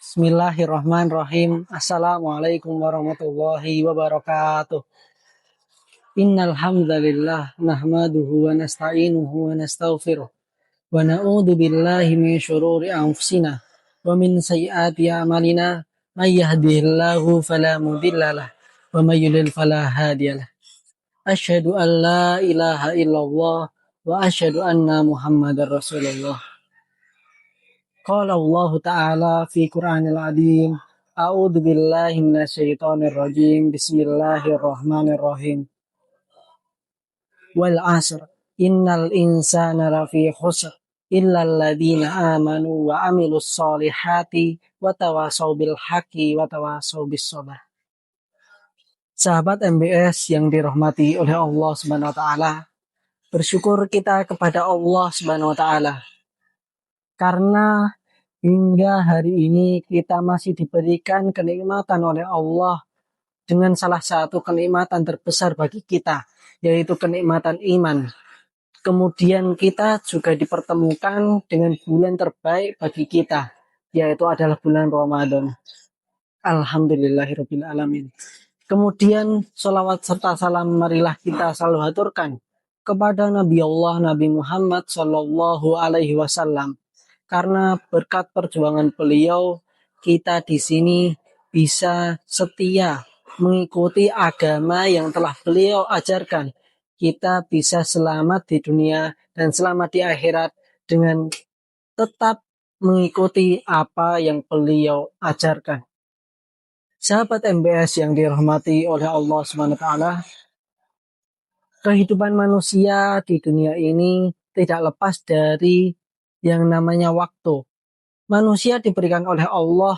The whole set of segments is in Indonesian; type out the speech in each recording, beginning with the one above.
Bismillahirrahmanirrahim. Assalamualaikum warahmatullahi wabarakatuh. Innal hamdalillah nahmaduhu wa nasta'inuhu wa nastaghfiruh wa na'udzu billahi min syururi anfusina wa min sayyiati a'malina may yahdihillahu fala mudhillalah wa may yudlil fala hadiyalah. Asyhadu an la ilaha illallah wa asyhadu anna Muhammadar Rasulullah. Qala Allah Ta'ala fi Qur'anil Azim. A'udzu billahi minasyaitonir rajim. Bismillahirrahmanirrahim. Wal 'asr. Innal insana lafi khusr illal ladzina amanu wa 'amilus solihati wa tawasaw bil haqqi wa tawasaw bis sabr. Sahabat MBS yang dirahmati oleh Allah Subhanahu wa taala, bersyukur kita kepada Allah Subhanahu wa taala karena hingga hari ini kita masih diberikan kenikmatan oleh Allah dengan salah satu kenikmatan terbesar bagi kita, yaitu kenikmatan iman. Kemudian kita juga dipertemukan dengan bulan terbaik bagi kita, yaitu adalah bulan Ramadan. Alhamdulillahirabbil alamin. Kemudian sholawat serta salam marilah kita selalu haturkan kepada Nabi Allah Nabi Muhammad Shallallahu Alaihi Wasallam. Karena berkat perjuangan beliau, kita di sini bisa setia mengikuti agama yang telah beliau ajarkan. Kita bisa selamat di dunia dan selamat di akhirat dengan tetap mengikuti apa yang beliau ajarkan. Sahabat MBS yang dirahmati oleh Allah SWT, kehidupan manusia di dunia ini tidak lepas dari yang namanya waktu. Manusia diberikan oleh Allah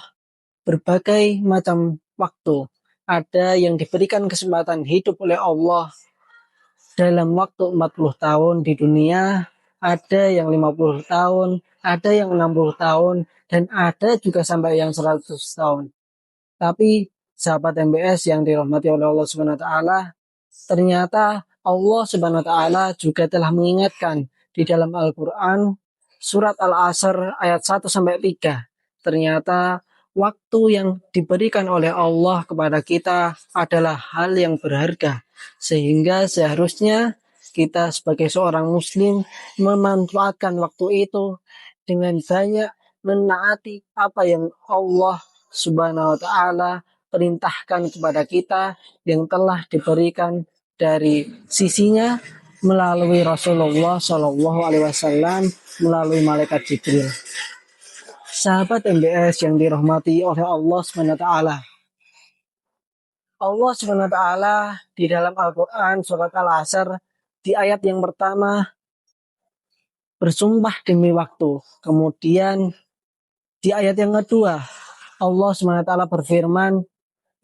berbagai macam waktu. Ada yang diberikan kesempatan hidup oleh Allah dalam waktu 40 tahun di dunia, ada yang 50 tahun, ada yang 60 tahun, dan ada juga sampai yang 100 tahun. Tapi sahabat MBS yang dirahmati oleh Allah Subhanahu wa taala, ternyata Allah Subhanahu wa taala juga telah mengingatkan di dalam Al-Qur'an surat Al-Asr ayat 1 sampai 3. Ternyata waktu yang diberikan oleh Allah kepada kita adalah hal yang berharga, sehingga seharusnya kita sebagai seorang muslim memanfaatkan waktu itu dengan banyak menaati apa yang Allah Subhanahu wa taala perintahkan kepada kita yang telah diberikan dari sisinya melalui Rasulullah Shallallahu Alaihi Wasallam, melalui malaikat Jibril. Sahabat MBS yang dirahmati oleh Allah Subhanahu wa taala, Allah Subhanahu wa taala di dalam Al-Qur'an surat Al-Asr di ayat yang pertama bersumpah demi waktu. Kemudian di ayat yang kedua Allah Subhanahu wa taala berfirman,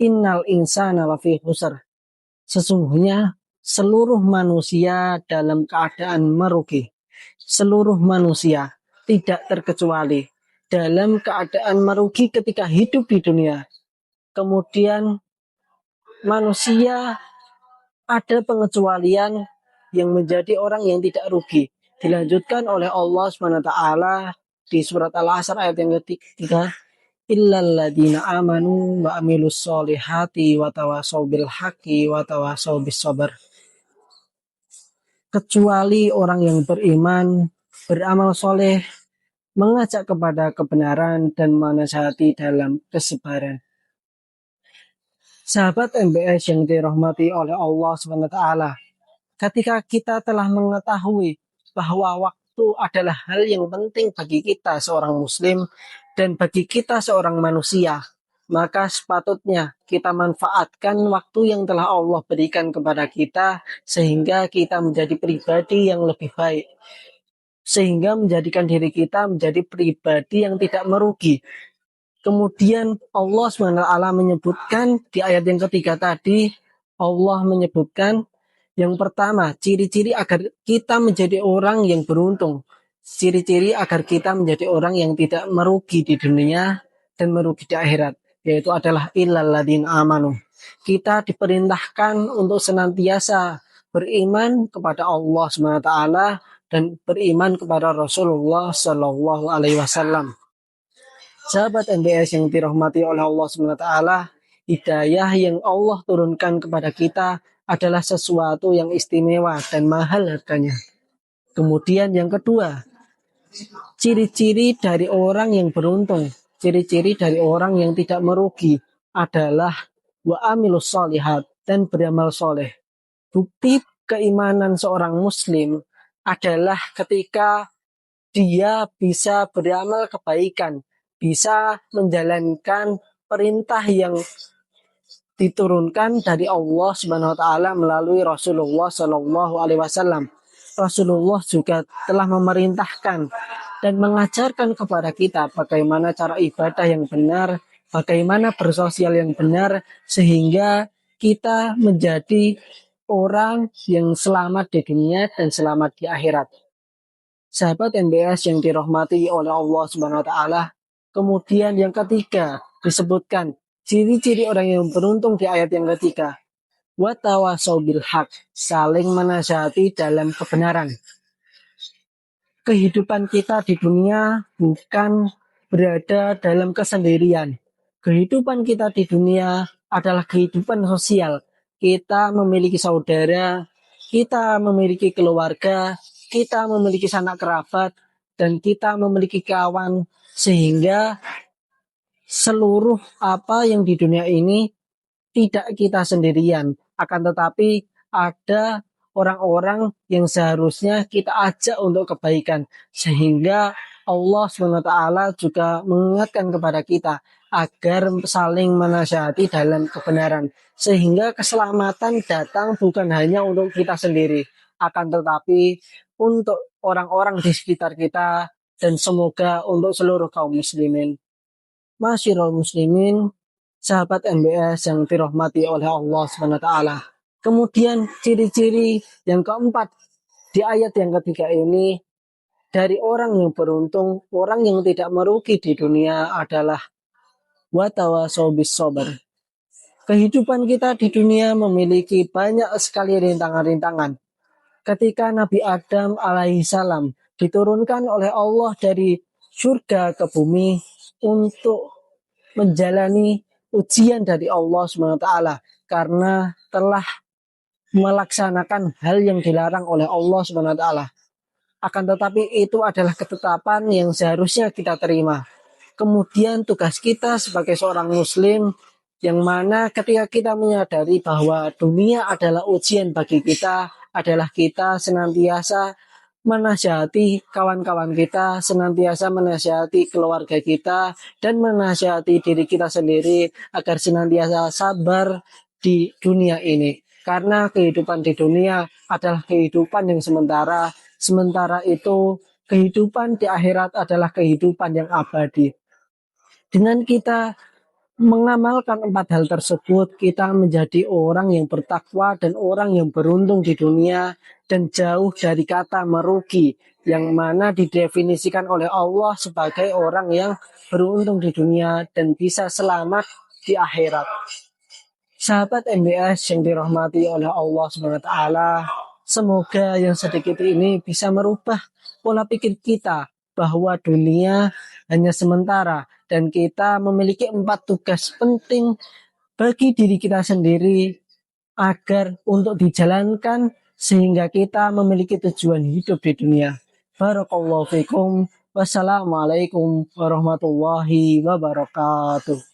innal insana lafi khusr. Sesungguhnya seluruh manusia dalam keadaan merugi. Seluruh manusia tidak terkecuali dalam keadaan merugi ketika hidup di dunia. Kemudian manusia ada pengecualian yang menjadi orang yang tidak rugi. Dilanjutkan oleh Allah SWT di surat Al-Asr ayat yang ketiga, illal ladzina amanu wa amilus solihati wa tawasaw bil haqqi wa tawasaw bis sabr. Kecuali orang yang beriman, beramal soleh, mengajak kepada kebenaran dan menasihati dalam kesabaran. Sahabat MBS yang dirahmati oleh Allah SWT, ketika kita telah mengetahui bahwa waktu adalah hal yang penting bagi kita seorang muslim dan bagi kita seorang manusia, maka sepatutnya kita manfaatkan waktu yang telah Allah berikan kepada kita sehingga kita menjadi pribadi yang lebih baik, sehingga menjadikan diri kita menjadi pribadi yang tidak merugi. Kemudian Allah SWT menyebutkan di ayat yang ketiga tadi, Allah menyebutkan yang pertama, ciri-ciri agar kita menjadi orang yang beruntung. Ciri-ciri agar kita menjadi orang yang tidak merugi di dunia dan merugi di akhirat, yaitu adalah illal ladzina amanu. Kita diperintahkan untuk senantiasa beriman kepada Allah SWT dan beriman kepada Rasulullah Shallallahu Alaihi Wasallam. Sahabat MBS yang dirahmati oleh Allah SWT, hidayah yang Allah turunkan kepada kita adalah sesuatu yang istimewa dan mahal harganya. Kemudian yang kedua, ciri-ciri dari orang yang beruntung, ciri-ciri dari orang yang tidak merugi adalah wa amilus solihat dan beramal soleh. Bukti keimanan seorang muslim adalah ketika dia bisa beramal kebaikan, bisa menjalankan perintah yang diturunkan dari Allah Subhanahu wa taala melalui Rasulullah Shallallahu alaihi wasallam. Rasulullah juga telah memerintahkan dan mengajarkan kepada kita bagaimana cara ibadah yang benar, bagaimana bersosial yang benar sehingga kita menjadi orang yang selamat di dunia dan selamat di akhirat. Sahabat NBS yang dirahmati oleh Allah Subhanahu wa taala. Kemudian yang ketiga disebutkan ciri-ciri orang yang beruntung di ayat yang ketiga. Wa tawasau bil haq, saling menasihati dalam kebenaran. Kehidupan kita di dunia bukan berada dalam kesendirian. Kehidupan kita di dunia adalah kehidupan sosial. Kita memiliki saudara, kita memiliki keluarga, kita memiliki sanak kerabat, dan kita memiliki kawan, sehingga seluruh apa yang di dunia ini tidak kita sendirian, akan tetapi ada orang-orang yang seharusnya kita ajak untuk kebaikan, sehingga Allah SWT juga mengingatkan kepada kita agar saling menasihati dalam kebenaran, sehingga keselamatan datang bukan hanya untuk kita sendiri, akan tetapi untuk orang-orang di sekitar kita dan semoga untuk seluruh kaum muslimin. Masyirul muslimin, sahabat MBS yang dirahmati oleh Allah SWT. Kemudian ciri-ciri yang keempat di ayat yang ketiga ini dari orang yang beruntung, orang yang tidak merugi di dunia adalah watawasau bis sabar. Kehidupan kita di dunia memiliki banyak sekali rintangan-rintangan. Ketika Nabi Adam alaihissalam diturunkan oleh Allah dari surga ke bumi untuk menjalani ujian dari Allah SWT karena telah melaksanakan hal yang dilarang oleh Allah SWT. Akan tetapi itu adalah ketetapan yang seharusnya kita terima. Kemudian tugas kita sebagai seorang muslim yang mana ketika kita menyadari bahwa dunia adalah ujian bagi kita adalah kita senantiasa menasihati kawan-kawan kita, senantiasa menasihati keluarga kita, dan menasihati diri kita sendiri agar senantiasa sabar di dunia ini. Karena kehidupan di dunia adalah kehidupan yang sementara, sementara itu kehidupan di akhirat adalah kehidupan yang abadi. Dengan kita mengamalkan 4 hal tersebut, kita menjadi orang yang bertakwa dan orang yang beruntung di dunia dan jauh dari kata merugi yang mana didefinisikan oleh Allah sebagai orang yang beruntung di dunia dan bisa selamat di akhirat. Sahabat MBS yang dirahmati oleh Allah SWT, semoga yang sedikit ini bisa merubah pola pikir kita bahwa dunia hanya sementara dan kita memiliki 4 tugas penting bagi diri kita sendiri agar untuk dijalankan sehingga kita memiliki tujuan hidup di dunia. Barakallahu fikum. Wassalamualaikum warahmatullahi wabarakatuh.